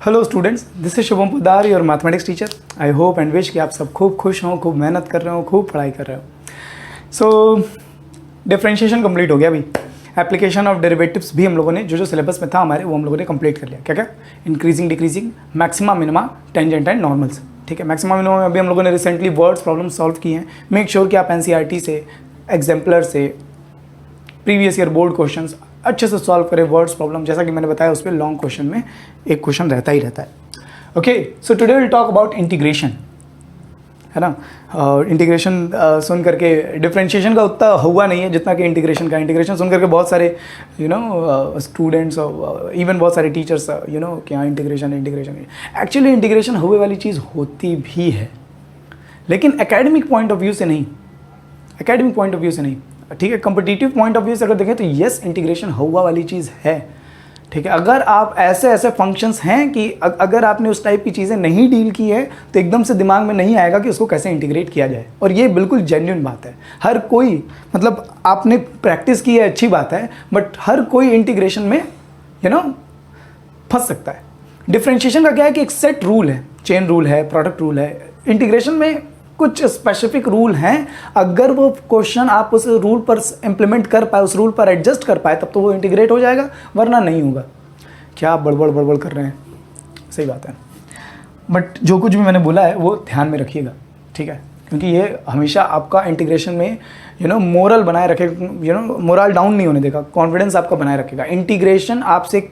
Hello students, this is Shubham Poddar, your mathematics teacher. I hope and wish कि आप सब खूब खुश हों, खूब मेहनत कर रहे हो, खूब पढ़ाई कर रहे हो। सो डिफरेंशिएशन कंप्लीट हो गया। अभी एप्लीकेशन ऑफ डेरिवेटिव्स भी हम लोगों ने जो सिलेबस में था हमारे, वो हम लोगों ने कंप्लीट कर लिया। क्या क्या? Increasing, decreasing, maxima, minima, tangent and normals. ठीक है, मैक्सिमा मिनिमा में अभी हम लोगों ने रिसेंटली वर्ड्स प्रॉब्लम सॉल्व किए हैं। मेक श्योर कि आप एनसीईआरटी से, एग्जाम्पलर से, प्रीवियस ईयर बोर्ड क्वेश्चंस अच्छे से सॉल्व करें। वर्ड्स प्रॉब्लम जैसा कि मैंने बताया, उस पर लॉन्ग क्वेश्चन में एक क्वेश्चन रहता ही रहता है। Okay, so today will talk about integration, है ना। इंटीग्रेशन सुन करके डिफरेंशिएशन का उतना हुआ नहीं है जितना कि इंटीग्रेशन का। इंटीग्रेशन सुन करके बहुत सारे स्टूडेंट्स और इवन बहुत सारे टीचर्स क्या इंटीग्रेशन एक्चुअली इंटीग्रेशन हुए वाली चीज़ होती भी है, लेकिन एकेडमिक पॉइंट ऑफ व्यू से नहीं। ठीक है, कॉम्पिटिटिव पॉइंट ऑफ व्यू से अगर देखें तो यस, इंटीग्रेशन हुआ वाली चीज़ है। ठीक है, अगर आप ऐसे फंक्शंस हैं कि अगर आपने उस टाइप की चीज़ें नहीं डील की है तो एकदम से दिमाग में नहीं आएगा कि उसको कैसे इंटीग्रेट किया जाए। और ये बिल्कुल जेन्युइन बात है। हर कोई, मतलब आपने प्रैक्टिस की है अच्छी बात है, बट हर कोई इंटीग्रेशन में फंस सकता है। डिफरेंशिएशन का क्या है कि एक सेट रूल है, चेन रूल है, प्रोडक्ट रूल है। इंटीग्रेशन में कुछ स्पेसिफिक रूल हैं। अगर वो क्वेश्चन आप उस रूल पर इम्प्लीमेंट कर पाए, उस रूल पर एडजस्ट कर पाए, तब तो वो इंटीग्रेट हो जाएगा, वरना नहीं होगा। क्या आप बड़बड़ कर रहे हैं? सही बात है, बट जो कुछ भी मैंने बोला है वो ध्यान में रखिएगा। ठीक है, क्योंकि ये हमेशा आपका इंटीग्रेशन में मोरल बनाए रखेगा, मोरल डाउन नहीं होने देगा, कॉन्फिडेंस आपका बनाए रखेगा। इंटीग्रेशन आपसे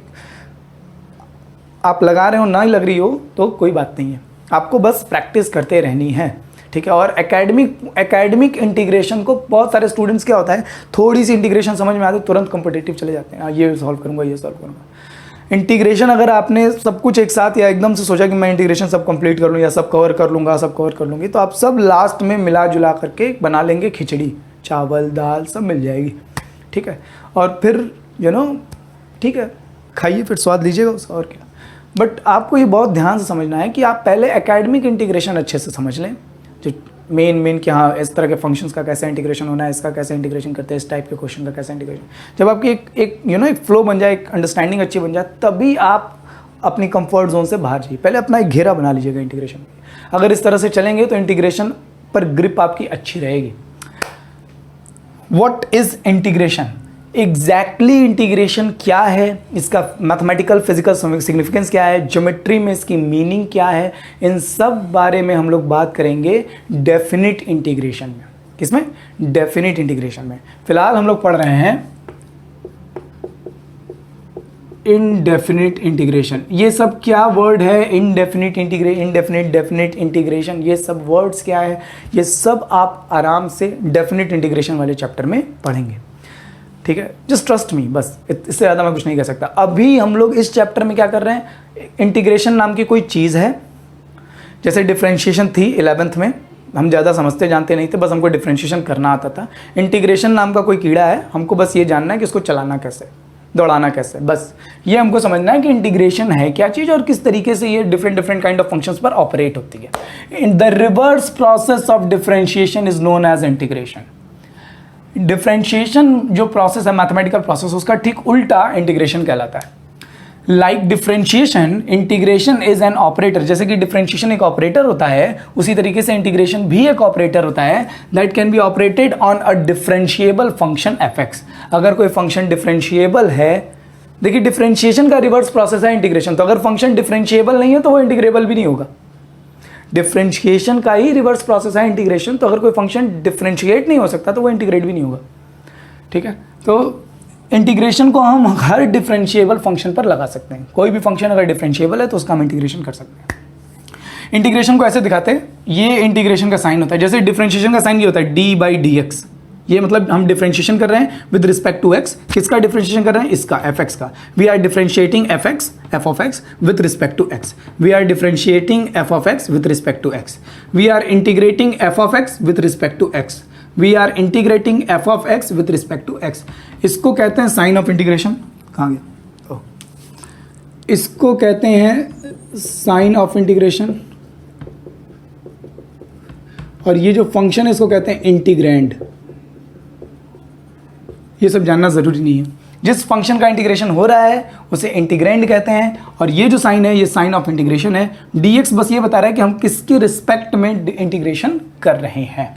आप लगा रहे हो, ना लग रही हो तो कोई बात नहीं है, आपको बस प्रैक्टिस करते रहनी है। ठीक है, और एकेडमिक इंटीग्रेशन को बहुत सारे स्टूडेंट्स क्या होता है, थोड़ी सी इंटीग्रेशन समझ में आती है तुरंत कॉम्पिटिटिव चले जाते हैं, ये सॉल्व करूंगा, ये सॉल्व करूंगा। इंटीग्रेशन अगर आपने सब कुछ एक साथ या एकदम से सोचा कि मैं इंटीग्रेशन सब कंप्लीट कर लूँ या सब कवर कर लूँगी, तो आप सब लास्ट में मिला जुला करके बना लेंगे खिचड़ी, चावल दाल सब मिल जाएगी। ठीक है, और फिर ठीक है, खाइए फिर स्वाद लीजिएगा उसका, और क्या। बट आपको ये बहुत ध्यान से समझना है कि आप पहले एकेडमिक इंटीग्रेशन अच्छे से समझ लें, जो मेन कि हाँ इस तरह के फंक्शंस का कैसे इंटीग्रेशन होना है, इसका कैसे इंटीग्रेशन करते हैं, इस टाइप के क्वेश्चन का कैसे इंटीग्रेशन। जब आपकी एक फ्लो बन जाए, एक अंडरस्टैंडिंग अच्छी बन जाए, तभी आप अपनी कंफर्ट जोन से बाहर जाइए। पहले अपना एक घेरा बना लीजिएगा इंटीग्रेशन में। अगर इस तरह से चलेंगे तो इंटीग्रेशन पर ग्रिप आपकी अच्छी रहेगी। What is integration? Exactly integration क्या है, इसका मैथमेटिकल फिजिकल सिग्निफिकेंस क्या है, ज्योमेट्री में इसकी मीनिंग क्या है, इन सब बारे में हम लोग बात करेंगे डेफिनिट इंटीग्रेशन में। किसमें? डेफिनिट इंटीग्रेशन में। फिलहाल हम लोग पढ़ रहे हैं इनडेफिनिट इंटीग्रेशन। ये सब क्या वर्ड है? इनडेफिनिट, डेफिनिट, इंटीग्रेशन, ये सब वर्ड्स क्या है? ये सब आप आराम से डेफिनिट इंटीग्रेशन वाले चैप्टर में पढ़ेंगे। ठीक है, जस्ट ट्रस्ट मी, बस इससे ज़्यादा मैं कुछ नहीं कह सकता। अभी हम लोग इस चैप्टर में क्या कर रहे हैं, इंटीग्रेशन नाम की कोई चीज़ है। जैसे डिफरेंशिएशन थी 11th में, हम ज़्यादा समझते जानते नहीं थे, बस हमको डिफरेंशिएशन करना आता था। इंटीग्रेशन नाम का कोई कीड़ा है, हमको बस ये जानना है कि इसको चलाना कैसे, दौड़ाना कैसे, बस ये हमको समझना है कि इंटीग्रेशन है क्या चीज़ और किस तरीके से ये डिफरेंट काइंड ऑफ फंक्शंस पर ऑपरेट होती है। In the reverse process of differentiation is known as integration. Differentiation जो प्रोसेस है, मैथमेटिकल प्रोसेस, उसका ठीक उल्टा इंटीग्रेशन कहलाता है। Like differentiation, integration is an operator. जैसे कि डिफरेंशिएशन एक ऑपरेटर होता है, उसी तरीके से इंटीग्रेशन भी एक ऑपरेटर होता है that can be operated on a differentiable function F). अगर कोई फंक्शन डिफरेंशिएबल है, देखिए डिफरेंशिएशन का रिवर्स प्रोसेस है इंटीग्रेशन, तो अगर फंक्शन डिफरेंशिएबल नहीं है तो वो इंटीग्रेबल भी नहीं होगा। डिफरेंशिएशन का ही रिवर्स प्रोसेस है इंटीग्रेशन, तो अगर कोई फंक्शन डिफरेंशिएट नहीं हो सकता तो वो इंटीग्रेट भी नहीं होगा। ठीक है, तो इंटीग्रेशन को हम हर डिफरेंशिएबल फंक्शन पर लगा सकते हैं। कोई भी फंक्शन अगर डिफरेंशिएबल है तो उसका हम इंटीग्रेशन कर सकते हैं। इंटीग्रेशन को ऐसे दिखाते हैं, ये इंटीग्रेशन का साइन होता है। जैसे डिफरेंशिएशन का साइन ये होता है d/dx, ये मतलब हम डिफरेंशिएशन कर रहे हैं विद रिस्पेक्ट टू x। किसका डिफरेंशिएशन कर रहे हैं? इसका, f(x) का। We are differentiating f(x) with respect to x। We are differentiating f(x) with respect to x। We are integrating f(x) with respect to x। We are integrating f(x) with respect to x। इसको कहते हैं sign of integration. कहाँ गया? इसको कहते हैं sign of integration, और ये जो फंक्शन है इसको कहते हैं इंटीग्रैंड। ये सब जानना ज़रूरी नहीं है। जिस फंक्शन का इंटीग्रेशन हो रहा है उसे इंटीग्रेंड कहते हैं, और ये जो साइन है ये साइन ऑफ इंटीग्रेशन है। dx बस ये बता रहा है कि हम किसके रिस्पेक्ट में इंटीग्रेशन कर रहे हैं।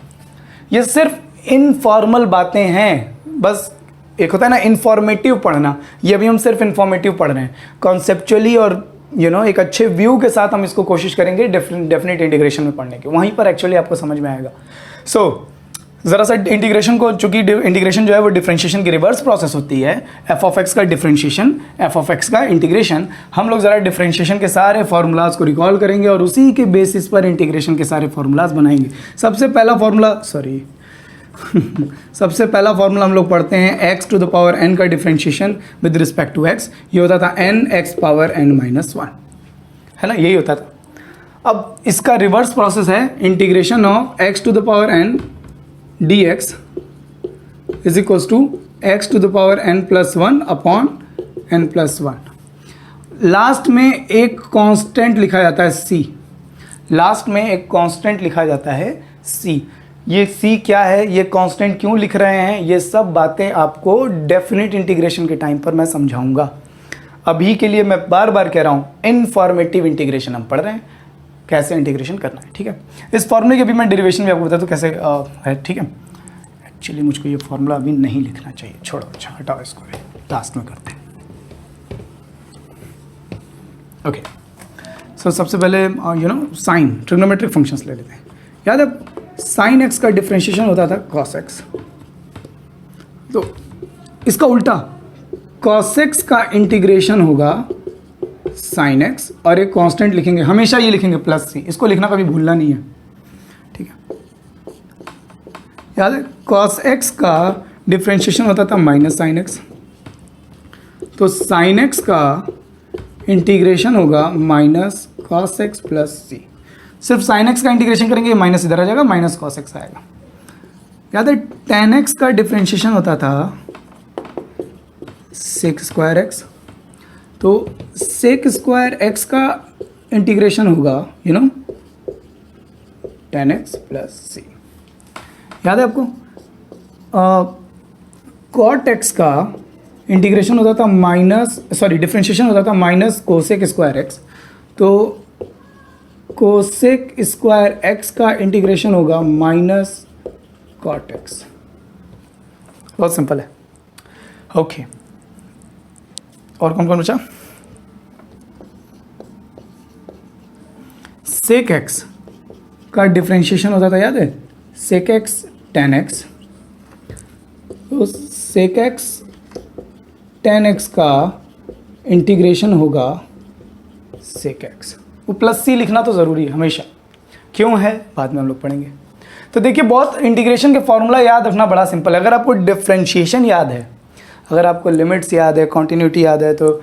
ये सिर्फ इनफॉर्मल बातें हैं, बस एक होता है ना इन्फॉर्मेटिव पढ़ना, ये अभी हम सिर्फ इन्फॉर्मेटिव पढ़ रहे हैं। कॉन्सेप्चुअली और एक अच्छे व्यू के साथ हम इसको कोशिश करेंगे डेफिनेट इंटीग्रेशन में पढ़ने की, वहीं पर एक्चुअली आपको समझ में आएगा। ज़रा सा इंटीग्रेशन को, चूंकि इंटीग्रेशन जो है वो डिफरेंशिएशन की रिवर्स प्रोसेस होती है, एफ ऑफ एक्स का डिफरेंशिएशन, एफ ऑफ एक्स का इंटीग्रेशन, हम लोग ज़रा डिफरेंशिएशन के सारे फार्मूलाज को रिकॉल करेंगे और उसी के बेसिस पर इंटीग्रेशन के सारे फार्मूलाज बनाएंगे। सबसे पहला फार्मूला हम लोग पढ़ते हैं x to the power n का differentiation with respect to x, ये होता था n x power n minus 1, है ना, यही होता था। अब इसका रिवर्स प्रोसेस है integration of x to the power n dx is equals to x to the power n plus 1 upon n plus 1। Last में एक कांस्टेंट लिखा जाता है c, लास्ट में एक कांस्टेंट लिखा जाता है c। ये c क्या है, ये कांस्टेंट क्यों लिख रहे हैं, ये सब बातें आपको डेफिनेट इंटीग्रेशन के टाइम पर मैं समझाऊंगा। अभी के लिए मैं बार बार कह रहा हूँ इनफॉर्मेटिव इंटीग्रेशन हम पढ़ रहे हैं, कैसे इंटीग्रेशन करना है, ठीक है। इस फॉर्मूले की भी मैं डेरिवेशन भी आपको बता दूँ कैसे है, ठीक है। एक्चुअली मुझको ये फॉर्मूला अभी नहीं लिखना चाहिए, छोड़ो, अच्छा हटाओ इसको, लास्ट में करते हैं। ओके, सो सबसे पहले साइन ट्रिग्नोमेट्रिक फंक्शंस ले लेते हैं। याद है साइन एक्स का डिफरेंशिएशन होता था कॉस एक्स, तो इसका उल्टा कॉस एक्स का इंटीग्रेशन होगा साइन एक्स, और एक कांस्टेंट लिखेंगे, हमेशा ये लिखेंगे प्लस सी, इसको लिखना कभी भूलना नहीं है, ठीक है। याद है कॉस एक्स का डिफरेंशिएशन होता था माइनस साइन एक्स, तो साइन एक्स का इंटीग्रेशन होगा माइनस कॉस एक्स प्लस सी। सिर्फ साइन एक्स का इंटीग्रेशन करेंगे, माइनस इधर आ जाएगा, माइनस कॉस एक्स आएगा। याद है टेन एक्स का डिफरेंशिएशन होता था सेक स्क्वायर एक्स, तो सेक स्क्वायर एक्स का इंटीग्रेशन होगा टेन एक्स प्लस सी। याद है आपको कॉट एक्स का इंटीग्रेशन होता था डिफरेंशिएशन होता था माइनस कोसेक स्क्वायर एक्स, तो कोसेक स्क्वायर एक्स का इंटीग्रेशन होगा माइनस कॉट एक्स। बहुत सिंपल है, ओके। और कौन कौन बचा? सेक एक्स का डिफरेंशिएशन होता था, याद है, सेक एक्स टेन एक्स, तो सेक एक्स टेन एक्स का इंटीग्रेशन होगा सेक एक्स। वो प्लस सी लिखना तो ज़रूरी है हमेशा, क्यों है बाद में हम लोग पढ़ेंगे। तो देखिए बहुत इंटीग्रेशन के फॉर्मूला याद रखना बड़ा सिंपल है। अगर आपको डिफरेंशिएशन याद है, अगर आपको लिमिट्स याद है, कॉन्टिन्यूटी याद है, तो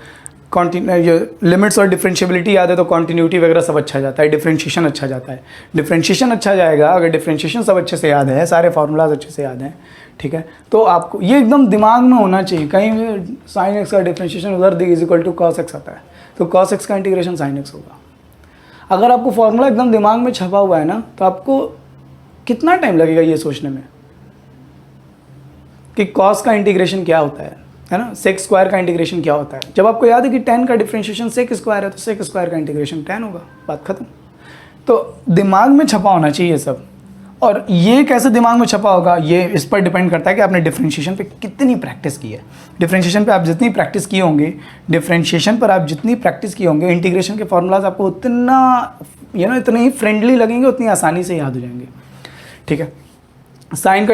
लिमिट्स और डिफरेंशिएबिलिटी याद है तो कॉन्टिन्यूटी वगैरह सब अच्छा जाता है, डिफरेंशिएशन अच्छा जाता है। डिफरेंशिएशन अच्छा जाएगा अगर डिफरेंशिएशन सब अच्छे से याद है, सारे फार्मूलाज अच्छे से याद हैं, ठीक है, तो आपको ये एकदम दिमाग में होना चाहिए। कहीं साइन एक्स का डिफरेंशिएशन उधर is equal to cos x आता है, तो कॉस एक्स का इंटीग्रेशन साइन एक्स होगा। अगर आपको फॉर्मूला एकदम दिमाग में छपा हुआ है ना, तो आपको कितना टाइम लगेगा ये सोचने में कि कॉस का इंटीग्रेशन क्या होता है ना, सेक स्क्वायर का इंटीग्रेशन क्या होता है। जब आपको याद है कि टेन का डिफरेंशिएशन सेक स्क्वायर है, तो सेक स्क्वायर का इंटीग्रेशन टेन होगा, बात खत्म। तो दिमाग में छपा होना चाहिए सब। और ये कैसे दिमाग में छपा होगा, ये इस पर डिपेंड करता है कि आपने डिफरेंशिएशन पे कितनी प्रैक्टिस की है। डिफरेंशिएशन पे आप जितनी प्रैक्टिस किए होंगे, डिफरेंशिएशन पर आप जितनी प्रैक्टिस किए होंगे, इंटीग्रेशन के फॉर्मूलाज आपको उतना इतने ही फ्रेंडली लगेंगे, उतनी आसानी से याद हो जाएंगे, ठीक है। साइन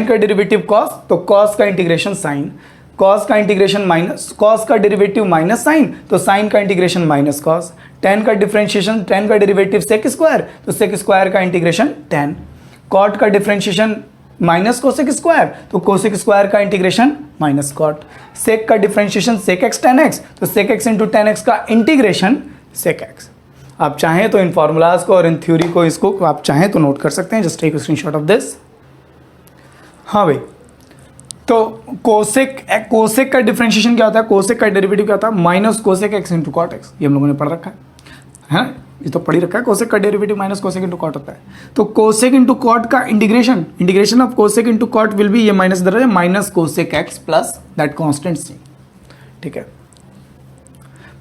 का डेरिवेटिव कॉस, तो कॉस का इंटीग्रेशन साइन, कॉस का इंटीग्रेशन माइनस, कॉस का डेरिवेटिव माइनस साइन, तो साइन का इंटीग्रेशन माइनस कॉस। टेन का डिफरेंशिएशन, टेन का डेरिवेटिव सेक स्क्वायर, तो सेक स्क्वायर का इंटीग्रेशन टेन। कॉट का डिफरेंशिएशन माइनस कोसेक स्क्वायर, तो कोसेक स्क्वायर का इंटीग्रेशन माइनस कॉट। सेक का differentiation sec x tan x, तो sec x into tan x का इंटीग्रेशन सेक एक्स। आप चाहें तो इन फॉर्मूलाज को और इन थ्योरी को, इसको आप चाहें तो नोट कर सकते हैं, just take screenshot of this. हाँ भाई, तो कोसेक का डिफरेंशिएशन क्या होता है, कोसेक का डेरिवेटिव क्या होता है, minus cosec x into cot x, ये हम लोगों ने पढ़ रखा है ना। ये तो पढ़ ही रखा है, कोसेक का derivative minus cosec into cot होता है। तो कोसेक इंटू कॉट का integration of cosec into cot will be, ये माइनस इधर है, minus cosec x plus that constant C. ठीक है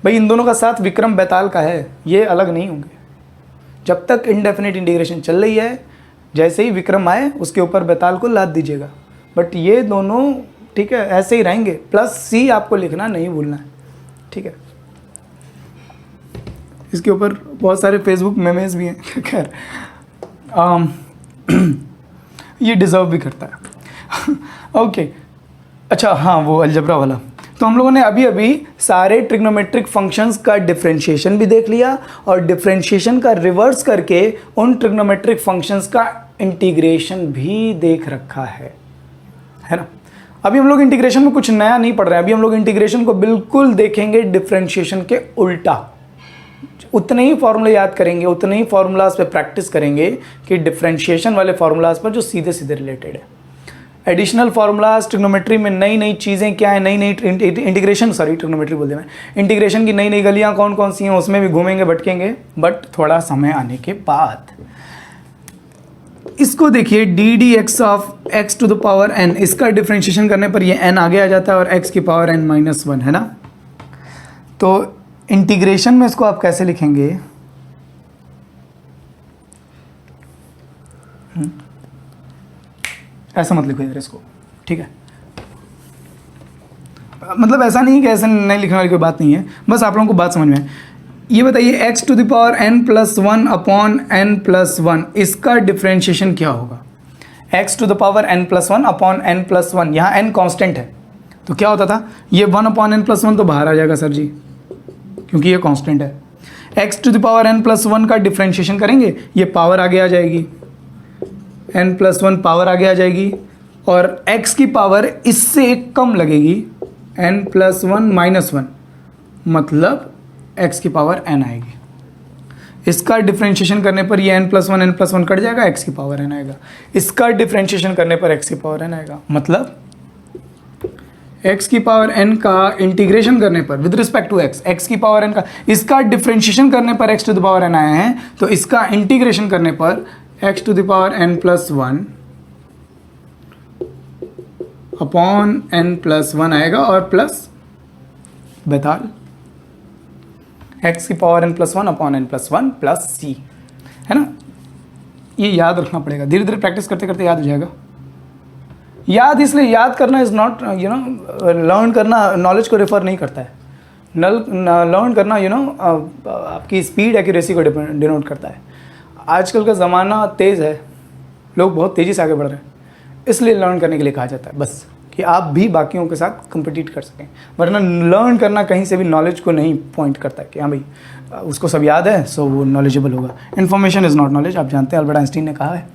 भाई, इन दोनों का साथ विक्रम बेताल का है, ये अलग नहीं होंगे। जब तक इनडेफिनिट इंटीग्रेशन चल रही है, जैसे ही विक्रम आए उसके ऊपर बेताल को लाद दीजिएगा, बट ये दोनों ठीक है ऐसे ही रहेंगे। प्लस सी आपको लिखना नहीं भूलना है। ठीक है, इसके ऊपर बहुत सारे फेसबुक मेमेज भी हैं। खैर ये डिज़र्व भी करता है। ओके अच्छा, हाँ वो अलजबरा वाला। तो हम लोगों ने अभी अभी सारे ट्रिग्नोमेट्रिक फंक्शंस का डिफरेंशिएशन भी देख लिया और डिफरेंशिएशन का रिवर्स करके उन ट्रिग्नोमेट्रिक फंक्शंस का इंटीग्रेशन भी देख रखा है ना। अभी हम लोग इंटीग्रेशन में कुछ नया नहीं पढ़ रहे हैं, अभी हम लोग इंटीग्रेशन को बिल्कुल देखेंगे डिफरेंशिएशन के उल्टा। उतने ही फॉर्मूले याद करेंगे, उतने ही फॉर्मूलाज पे प्रैक्टिस करेंगे कि डिफरेंशिएशन वाले फॉर्मूलाज पर जो सीधे सीधे रिलेटेड है। एडिशनल फार्मूलाज ट्रिग्नोमेट्री में नई नई चीज़ें क्या है, नई नई इंटीग्रेशन, सॉरी ट्रिग्नोमेट्री बोल दिया मैं, इंटीग्रेशन की नई नई गलियां कौन कौन सी हैं उसमें भी घूमेंगे भटकेंगे, बट थोड़ा समय आने के बाद। इसको देखिए d d x of x to the power n, इसका डिफरेंशिएशन करने पर ये एन आगे आ जाता है और एक्स की पावर एन माइनस वन है ना। तो इंटीग्रेशन में इसको आप कैसे लिखेंगे, ऐसा मत लिखो यार इसको। ठीक है, मतलब ऐसा नहीं कि ऐसा नहीं लिखने वाली कोई बात नहीं है, बस आप लोगों को बात समझ में है। ये बताइए x to the power n plus one upon n plus one, इसका डिफरेंशिएशन क्या होगा। X to the power n plus one upon n plus one, यहाँ एन कांस्टेंट है तो क्या होता था, ये one upon n plus one तो बाहर आ जाएगा सर जी, क्योंकि ये कांस्टेंट है। X to the power n plus one का डिफरेंशिएशन करेंगे, ये पावर आगे आ जाएगी, एन प्लस वन पावर आगे आ जाएगी, और एक्स की पावर इससे कम लगेगी, n plus one minus one, मतलब एक्स की पावर एन आएगी। इसका डिफरेंशिएशन करने पर ये एन प्लस वन कट जाएगा, एक्स की पावर एन आएगा। इसका डिफरेंशिएशन करने पर एक्स की पावर एन आएगा, मतलब एक्स की पावर एन का इंटीग्रेशन करने पर with respect to x, x की पावर एन का, इसका डिफरेंशिएशन करने पर x to the power n आया है, तो इसका इंटीग्रेशन करने पर x to the power n plus one upon n plus one आएगा, और प्लस बेताल एक्स की power n plus one upon n plus one plus C, है ना। ये याद रखना पड़ेगा, धीरे धीरे प्रैक्टिस करते करते याद हो जाएगा। याद इसलिए, याद करना इज नॉट लर्न करना नॉलेज को रेफर नहीं करता है। लर्न करना आपकी स्पीड एक्यूरेसी को डिनोट करता है। आजकल का ज़माना तेज़ है, लोग बहुत तेज़ी से आगे बढ़ रहे हैं, इसलिए लर्न करने के लिए कहा जाता है, बस कि आप भी बाकियों के साथ कम्पिटिट कर सकें। वरना लर्न करना कहीं से भी नॉलेज को नहीं पॉइंट करता है कि हाँ भाई उसको सब याद है सो वो नॉलेजेबल होगा। इन्फॉर्मेशन इज़ नॉट नॉलेज, आप जानते हैं, अल्बर्ट आइंस्टीन ने कहा है।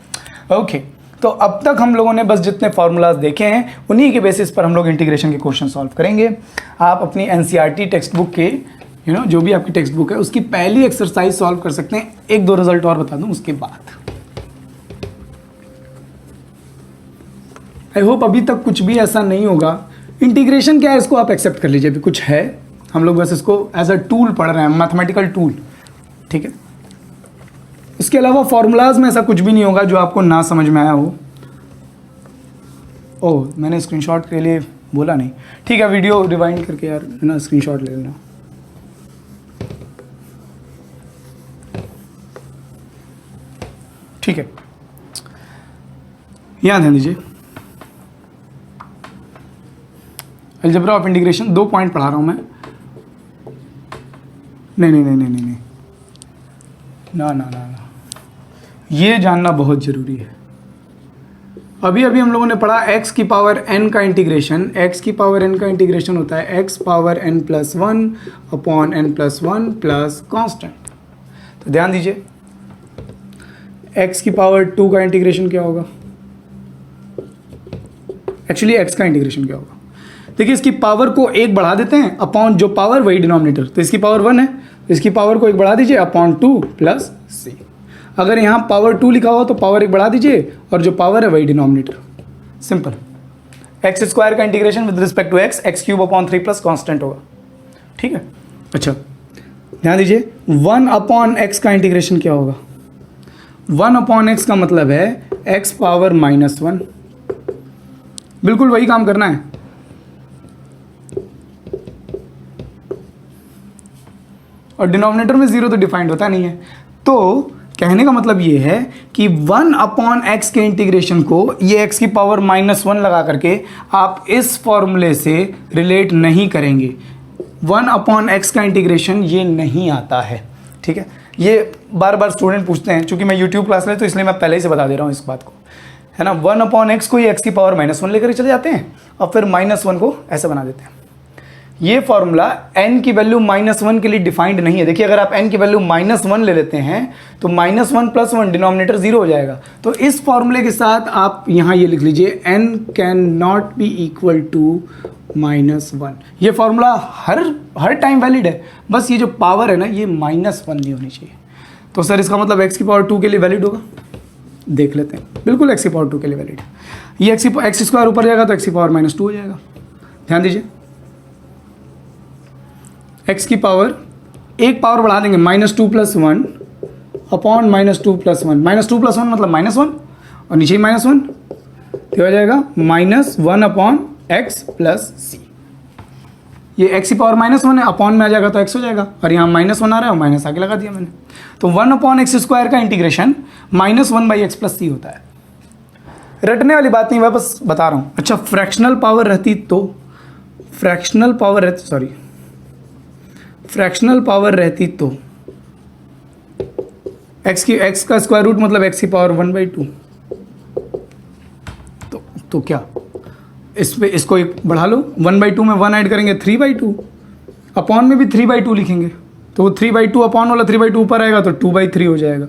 ओके, तो अब तक हम लोगों ने बस जितने फार्मूलाज देखे हैं उन्हीं के बेसिस पर हम लोग इंटीग्रेशन के क्वेश्चन सॉल्व करेंगे। आप अपनी एनसीईआरटी टेक्स्ट बुक के जो भी आपकी टेक्स्ट बुक है उसकी पहली एक्सरसाइज सॉल्व कर सकते हैं। एक दो रिजल्ट और बता दूं उसके बाद। आई होप अभी तक कुछ भी ऐसा नहीं होगा। इंटीग्रेशन क्या है इसको आप एक्सेप्ट कर लीजिए, अभी कुछ है, हम लोग बस इसको एज अ टूल पढ़ रहे हैं, मैथमेटिकल टूल। ठीक है, इसके अलावा फॉर्मूलाज में ऐसा कुछ भी नहीं होगा जो आपको ना समझ में आया हो। ओह, मैंने स्क्रीनशॉट के लिए बोला नहीं, ठीक है, वीडियो रिवाइंड करके यार ना स्क्रीनशॉट ले लेना। ठीक है, यहाँ ध्यान दीजिए, अलजेब्रा ऑफ इंटीग्रेशन 2 पॉइंट पढ़ा रहा हूँ मैं। नहीं, ना, ये जानना बहुत ज़रूरी है। अभी हम लोगों ने पढ़ा x की पावर n का इंटीग्रेशन, x की पावर n का इंटीग्रेशन होता है x power n plus one upon n plus one plus constant. तो ध्यान दीजिए, x की पावर 2 का इंटीग्रेशन क्या होगा, एक्चुअली x का इंटीग्रेशन क्या होगा। देखिए, इसकी पावर को 1 बढ़ा देते हैं, अपॉन जो पावर वही डिनोमिनेटर, तो इसकी पावर 1 है, इसकी पावर को 1 बढ़ा दीजिए, अपॉन 2 प्लस c। अगर यहाँ पावर 2 लिखा हुआ तो पावर 1 बढ़ा दीजिए और जो पावर है वही डिनोमिनेटर। सिंपल। एक्स स्क्वायर का integration with respect to x, x cube upon 3 plus constant होगा। ठीक है, अच्छा ध्यान दीजिए 1/x का इंटीग्रेशन क्या होगा, 1/x का मतलब है x पावर -1, बिल्कुल वही काम करना है। और डिनोमिनेटर में 0 तो डिफाइंड होता नहीं है, तो कहने का मतलब ये है कि 1/x के इंटीग्रेशन को ये x की पावर -1 लगा करके आप इस फॉर्मूले से रिलेट नहीं करेंगे। 1/x का इंटीग्रेशन ये नहीं आता है, ठीक है। ये बार बार स्टूडेंट पूछते हैं, चूंकि मैं यूट्यूब क्लास ले तो इसलिए मैं पहले ही से बता दे रहा हूँ इस बात को, है ना। 1/x को ये x की पावर -1 लेकर चले जाते हैं और फिर -1 को ऐसे बना देते हैं। ये फॉर्मूला n की वैल्यू -1 के लिए डिफाइंड नहीं है। देखिए अगर आप n की वैल्यू -1 ले लेते हैं तो -1 + 1 डिनोमिनेटर 0 हो जाएगा। तो इस फॉर्मूले के साथ आप यहाँ ये लिख लीजिए n can not be equal to -1। ये फॉर्मूला हर टाइम वैलिड है, बस ये जो पावर है ना ये -1 नहीं होनी चाहिए। तो सर इसका मतलब x की पावर 2 के लिए वैलिड होगा, देख लेते हैं। बिल्कुल x की पावर 2 के लिए वैलिड है। ये x स्क्वायर ऊपर जाएगा तो x की पावर -2 हो जाएगा। ध्यान दीजिए x की पावर एक पावर बढ़ा देंगे -2 + 1 अपॉन -2 + 1, -2 + 1 मतलब -1 और नीचे -1 तो हो जाएगा -1/x + c। ये x की पावर -1 है, अपॉन में आ जाएगा तो x हो जाएगा और यहाँ -1 आ रहा है और माइनस आके लगा दिया मैंने। तो 1/x² का इंटीग्रेशन -1/x + c होता है। रटने वाली बात नहीं, मैं बस बता रहा हूँ। अच्छा फ्रैक्शनल पावर रहती तो फ्रैक्शनल पावर रहती तो x का स्क्वायर रूट मतलब x की पावर 1/2। तो क्या इसको एक बढ़ा लो, 1/2 में 1 ऐड करेंगे 3/2, अपॉन में भी 3/2 लिखेंगे तो वो 3/2 अपॉन वाला 3/2 ऊपर आएगा तो 2/3 हो जाएगा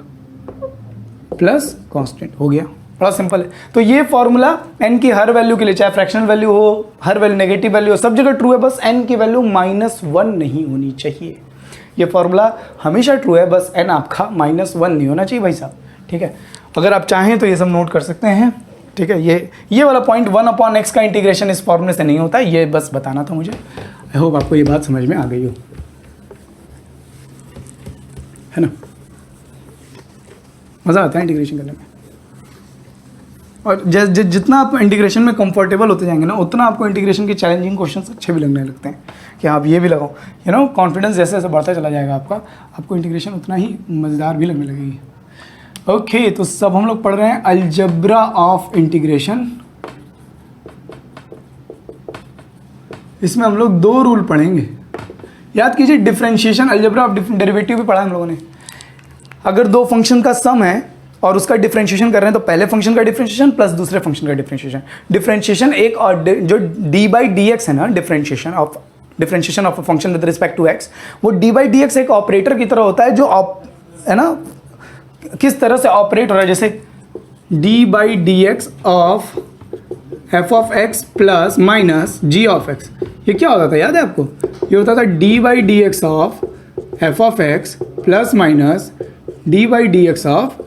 प्लस कांस्टेंट हो गया। बड़ा सिंपल है। तो ये फॉर्मूला n की हर वैल्यू के लिए, चाहे फ्रैक्शनल वैल्यू हो, हर वैल्यू नेगेटिव वैल्यू हो, सब जगह ट्रू है, बस n की वैल्यू -1 नहीं होनी चाहिए। ये फॉर्मूला हमेशा ट्रू है, बस n आपका -1 नहीं होना चाहिए भाई साहब, ठीक है। अगर आप चाहें तो ये सब नोट कर सकते हैं, ठीक है। ये वाला पॉइंट 1/x का इंटीग्रेशन इस फॉर्मूले से नहीं होता, ये बस बताना था मुझे। आई होप आपको ये बात समझ में आ गई हो, है ना। मज़ा आता है इंटीग्रेशन करने में, और जितना आप इंटीग्रेशन में कंफर्टेबल होते जाएंगे ना, उतना आपको इंटीग्रेशन के चैलेंजिंग क्वेश्चंस अच्छे भी लगने लगते हैं कि आप ये भी लगाओ, कॉन्फिडेंस जैसे जैसे बढ़ता चला जाएगा आपको इंटीग्रेशन उतना ही मज़ेदार भी लगने लगेगी। ओके तो सब हम लोग पढ़ रहे हैं अलजेब्रा ऑफ इंटीग्रेशन। इसमें हम लोग 2 रूल पढ़ेंगे, याद कीजिए। डिफरेंशिएशन, अलजेब्रा ऑफ डेरिवेटिव भी पढ़ा हम लोगों ने। अगर 2 फंक्शन का सम है और उसका डिफरेंशिएशन कर रहे हैं तो पहले फंक्शन का डिफरेंशिएशन प्लस दूसरे फंक्शन का डिफरेंशिएशन। डिफरेंशिएशन एक और जो d/dx है ना, differentiation of a function with respect to x, वो d/dx एक ऑपरेटर की तरह होता है जो है ना किस तरह से ऑपरेट हो रहा है। जैसे d/dx of f(x) plus minus g(x), ये क्या होता था याद है आपको? ये होता था d/dx of f(x) plus minus d/dx of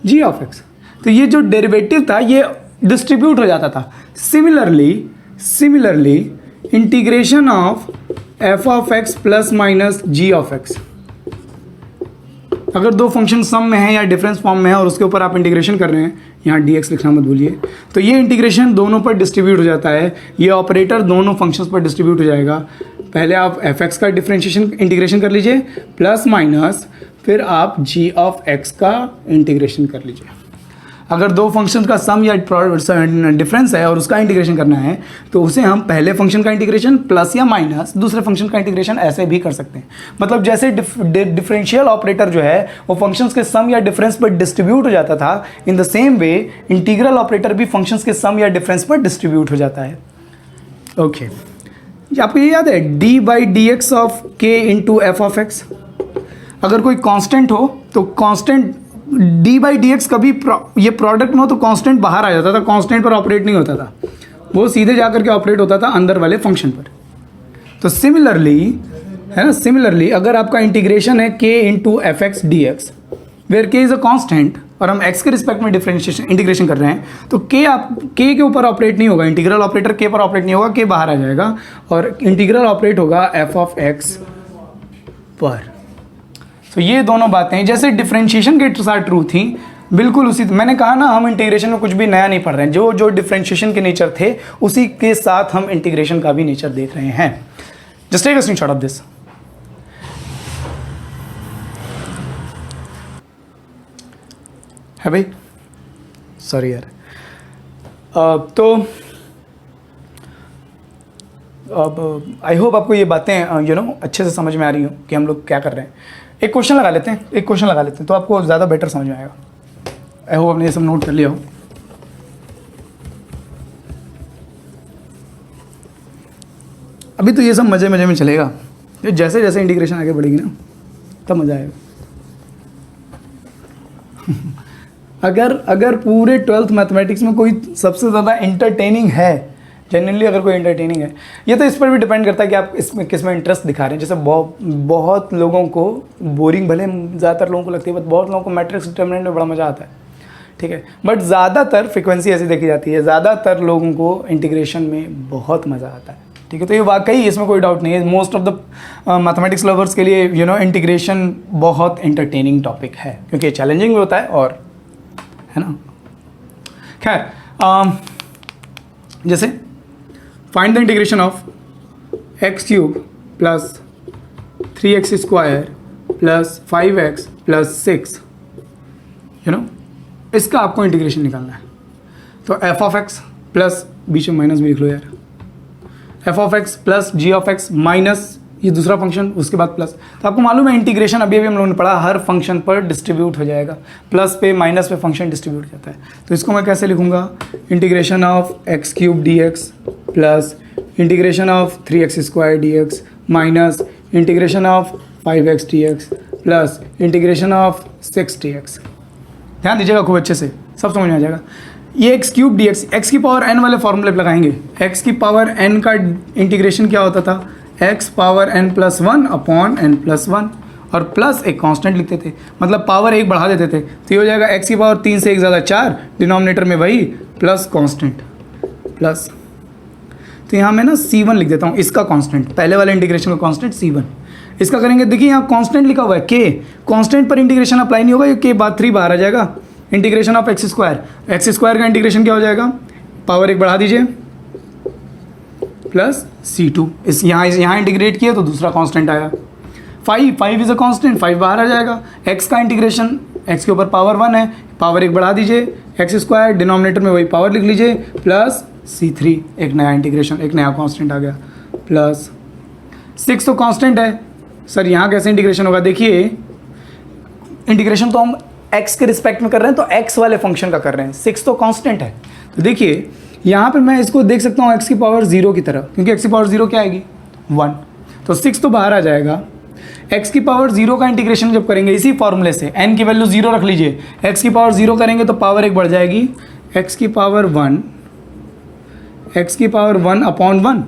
g(x). तो ये जो डेरिवेटिव था ये डिस्ट्रीब्यूट हो जाता था। Similarly integration of f(x) plus minus g(x), अगर 2 फंक्शन सम में है या डिफरेंस फॉर्म में है और उसके ऊपर आप इंटीग्रेशन कर रहे हैं, यहाँ dx लिखना मत भूलिए, तो ये इंटीग्रेशन दोनों पर डिस्ट्रीब्यूट हो जाता है। ये ऑपरेटर दोनों फंक्शंस पर डिस्ट्रीब्यूट हो जाएगा। पहले आप f(x) का डिफरेंशिएशन इंटीग्रेशन कर लीजिए प्लस माइनस, फिर आप g(x) का इंटीग्रेशन कर लीजिए। अगर 2 फंक्शन का सम या डिफरेंस है और उसका इंटीग्रेशन करना है तो उसे हम पहले फंक्शन का इंटीग्रेशन प्लस या माइनस दूसरे फंक्शन का इंटीग्रेशन ऐसे भी कर सकते हैं। मतलब जैसे डिफरेंशियल ऑपरेटर जो है वो फंक्शंस के सम या डिफरेंस पर डिस्ट्रीब्यूट हो जाता था, in the same way integral operator भी फंक्शंस के सम या डिफरेंस पर डिस्ट्रीब्यूट हो जाता है। ओके, आपको ये याद है d/dx of k into f(x)। अगर कोई कांस्टेंट हो तो कांस्टेंट d/dx कभी ये प्रोडक्ट में हो तो कांस्टेंट बाहर आ जाता था, कांस्टेंट पर ऑपरेट नहीं होता था, वो सीधे जाकर के ऑपरेट होता था अंदर वाले फंक्शन पर। तो सिमिलरली है ना, सिमिलरली अगर आपका इंटीग्रेशन है k into f(x) dx where k is a constant और हम x के रिस्पेक्ट में डिफरेंशिएशन इंटीग्रेशन कर रहे हैं तो k के ऊपर ऑपरेट नहीं होगा, इंटीग्रल ऑपरेटर k पर ऑपरेट नहीं होगा, k बाहर आ जाएगा और इंटीग्रल ऑपरेट होगा f(x) पर। तो ये दोनों बातें जैसे डिफरेंशिएशन के साथ ट्रू थी, बिल्कुल उसी, मैंने कहा ना हम इंटीग्रेशन में कुछ भी नया नहीं पढ़ रहे हैं, जो जो डिफरेंशिएशन के नेचर थे उसी के साथ हम इंटीग्रेशन का भी नेचर देख रहे हैं। Just take a screenshot of this. है भाई, सॉरी यार। तो अब आई होप आपको ये बातें अच्छे से समझ में आ रही हो कि हम लोग क्या कर रहे हैं। एक क्वेश्चन लगा लेते हैं, तो आपको ज़्यादा बेटर समझ में आएगा। आई होप आपने ये सब नोट कर लिया हो। अभी तो ये सब मज़े में चलेगा, ये जैसे जैसे इंटीग्रेशन आगे बढ़ेगी ना तब मज़ा आएगा। अगर पूरे 12th मैथमेटिक्स में कोई सबसे ज़्यादा इंटरटेनिंग है, जनरली अगर कोई इंटरटेनिंग है, ये तो इस पर भी डिपेंड करता है कि आप इसमें किस में इंटरेस्ट दिखा रहे हैं। जैसे बहुत लोगों को बोरिंग भले ज़्यादातर लोगों को लगती है, बट बहुत लोगों को मैट्रिक्स डिटरमिनेंट में बड़ा मज़ा आता है, ठीक है। बट ज़्यादातर फ्रीक्वेंसी ऐसी देखी जाती है, ज़्यादातर लोगों को इंटीग्रेशन में बहुत मज़ा आता है, ठीक है। तो ये वाकई इसमें कोई डाउट नहीं है, most of the mathematics lovers के लिए इंटीग्रेशन बहुत इंटरटेनिंग टॉपिक है, क्योंकि चैलेंजिंग भी होता है और है ना। खैर, जैसे find the integration of x cube plus 3x square plus 5x plus 6, इसका आपको इंटीग्रेशन निकालना है। तो एफ ऑफ एक्स प्लस, बीच में माइनस भी लिख लो यार, f of x plus g of x minus ये दूसरा फंक्शन, उसके बाद प्लस। तो आपको मालूम है इंटीग्रेशन अभी हम लोगों ने पढ़ा, हर फंक्शन पर डिस्ट्रीब्यूट हो जाएगा, प्लस पे माइनस पे फंक्शन डिस्ट्रीब्यूट जाता है। तो इसको मैं कैसे लिखूंगा, integration of x cube D x plus integration of 3x square D x minus integration of 5x D x plus integration of 6 D x. ध्यान दीजिएगा खूब अच्छे से, सब समझ में आ जाएगा। ये x cube D x, x की पावर n वाले फॉर्मूले पे लगाएंगे। एक्स की पावर n का इंटीग्रेशन क्या होता था, x power n plus 1 upon n plus 1, और प्लस एक कांस्टेंट लिखते थे, मतलब पावर एक बढ़ा देते थे। तो ये हो जाएगा एक्स की पावर 3 से 1 ज़्यादा 4, डिनोमिनेटर में वही प्लस कांस्टेंट प्लस। तो यहाँ मैं ना C1 लिख देता हूँ, इसका कांस्टेंट, पहले वाले इंटीग्रेशन का कांस्टेंट C1। इसका करेंगे, देखिए यहाँ कांस्टेंट लिखा हुआ है K, कांस्टेंट पर इंटीग्रेशन अप्लाई नहीं होगा, ये K बाद 3 बाहर आ जाएगा। इंटीग्रेशन ऑफ एक्स स्क्वायर का इंटीग्रेशन क्या हो जाएगा, पावर एक बढ़ा दीजिए प्लस C2, इस यहाँ इंटीग्रेट किया तो दूसरा कांस्टेंट आया 5 इज अ कांस्टेंट, 5 बाहर आ जाएगा। एक्स का इंटीग्रेशन, एक्स के ऊपर पावर 1 है, पावर एक बढ़ा दीजिए, एक्स स्क्वायर डिनोमिनेटर में वही पावर लिख लीजिए प्लस C3, एक नया इंटीग्रेशन, एक नया कांस्टेंट आ गया प्लस 6 तो कांस्टेंट है। सर यहाँ कैसे इंटीग्रेशन होगा, देखिए इंटीग्रेशन तो हम x के रिस्पेक्ट में कर रहे हैं, तो x वाले फंक्शन का कर रहे हैं, 6 तो कांस्टेंट है। तो देखिए यहाँ पे मैं इसको देख सकता हूँ x की पावर 0 की तरह, क्योंकि x की पावर 0 क्या आएगी 1, तो 6 तो बाहर आ जाएगा। x की पावर 0 का इंटीग्रेशन जब करेंगे इसी फॉर्मूले से, n की वैल्यू 0 रख लीजिए, x की पावर 0 करेंगे तो पावर एक बढ़ जाएगी, x की पावर 1 अपॉन 1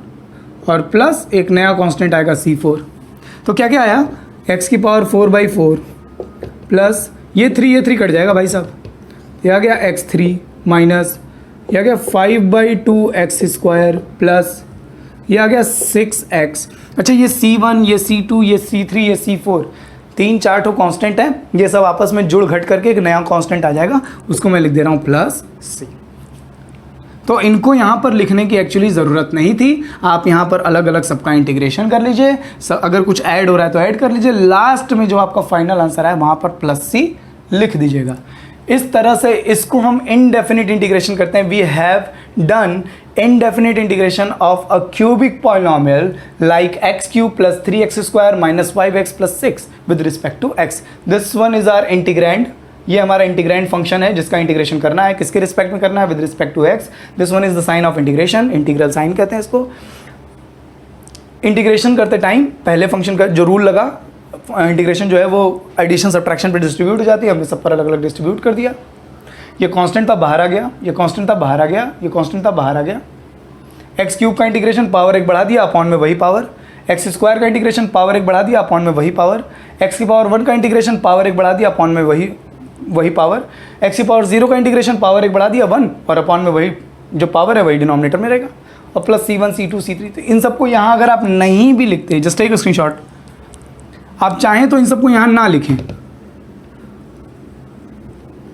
और प्लस एक नया कांस्टेंट आएगा C4। तो क्या क्या आया, x की पावर 4/4 प्लस ये 3 कट जाएगा भाई साहब, ये आ गया x3 माइनस ये आ गया 5/2x स्क्वायर प्लस ये आ गया 6x। अच्छा ये C1, ये C2, ये C3, ये C4, 3-4 ठो कांस्टेंट है, ये सब आपस में जुड़ घट करके एक नया कांस्टेंट आ जाएगा, उसको मैं लिख दे रहा हूँ प्लस C। तो इनको यहाँ पर लिखने की एक्चुअली ज़रूरत नहीं थी, आप यहाँ पर अलग अलग सबका इंटीग्रेशन कर लीजिए, अगर कुछ ऐड हो रहा है तो ऐड कर लीजिए, लास्ट में जो आपका फाइनल आंसर है वहाँ पर प्लस C लिख दीजिएगा। इस तरह से इसको हम इनडेफिनिट इंटीग्रेशन करते हैं। We have done indefinite integration of a cubic polynomial like x cube plus 3x square minus 5x plus 6 with respect to x. This one is our integrand. ये हमारा इंटीग्रेंड फंक्शन है जिसका integration करना है, किसके respect में करना है, with respect to X. This one is the sign of integration, integral sign कहते हैं इसको। इंटीग्रेशन करते टाइम पहले फंक्शन का जो रूल लगा, इंटीग्रेशन जो है वो एडिशन सब्ट्रैक्शन पे डिस्ट्रीब्यूट हो जाती है, हमने सब पर अलग अलग डिस्ट्रीब्यूट कर दिया। ये कांस्टेंट था बाहर आ गया, ये कांस्टेंट था बाहर आ गया, ये कांस्टेंट था बाहर आ गया। एक्स क्यूब का इंटीग्रेशन पावर एक बढ़ा दिया, अपॉन में वही पावर। एक्स स्क्वायर का इंटीग्रेशन पावर एक बढ़ा दिया, अपॉन में वही पावर। एक्स की पावर 1 का इंटीग्रेशन पावर एक बढ़ा दिया, अपॉन में वही पावर। एक्स की पावर 0 का इंटीग्रेशन पावर एक बढ़ा दिया 1, और अपॉन में वही जो पावर है वही डिनोमिनेटर में रहेगा, और प्लस C1 C2 C3। तो इन सबको यहाँ अगर आप नहीं भी लिखते, जस्ट टेक अ स्क्रीनशॉट, आप चाहें तो इन सबको यहाँ ना लिखें,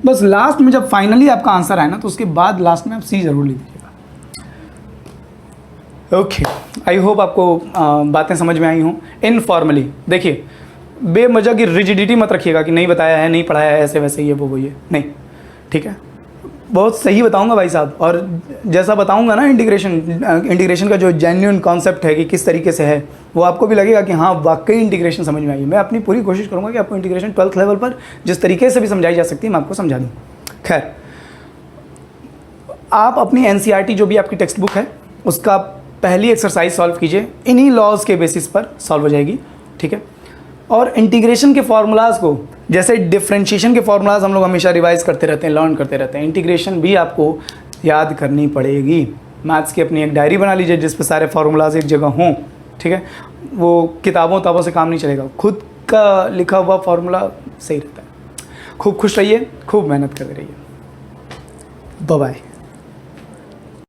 बस लास्ट में जब फाइनली आपका आंसर आए ना तो उसके बाद लास्ट में आप सी जरूर लिख दीजिएगा। ओके, आई होप आपको बातें समझ में आई हों। इनफॉर्मली देखिए, बेमजा की रिजिडिटी मत रखिएगा कि नहीं बताया है, नहीं पढ़ाया है, ऐसे वैसे ये वो ये नहीं, ठीक है। बहुत सही बताऊंगा भाई साहब, और जैसा बताऊंगा ना इंटीग्रेशन का जो जेन्युइन कॉन्सेप्ट है कि किस तरीके से है, वो आपको भी लगेगा कि हाँ वाकई इंटीग्रेशन समझ में आई। मैं अपनी पूरी कोशिश करूंगा कि आपको इंटीग्रेशन 12th लेवल पर जिस तरीके से भी समझाई जा सकती है मैं आपको समझा दूँ। खैर, आप अपनी NCERT जो भी आपकी टेक्स्ट बुक है उसका पहली एक्सरसाइज सॉल्व कीजिए, इन्हीं लॉज के बेसिस पर सॉल्व हो जाएगी, ठीक है। और इंटीग्रेशन के फॉर्मूलाज को, जैसे डिफरेंशिएशन के फॉर्मूलाज हम लोग हमेशा रिवाइज करते रहते हैं, लर्न करते रहते हैं, इंटीग्रेशन भी आपको याद करनी पड़ेगी। मैथ्स की अपनी एक डायरी बना लीजिए जिस पे सारे फार्मूलाज एक जगह हों, ठीक है। वो किताबों से काम नहीं चलेगा, खुद का लिखा हुआ फार्मूला सही रहता है। खूब खुश रहिए, खूब मेहनत करते रहिए। Bye bye.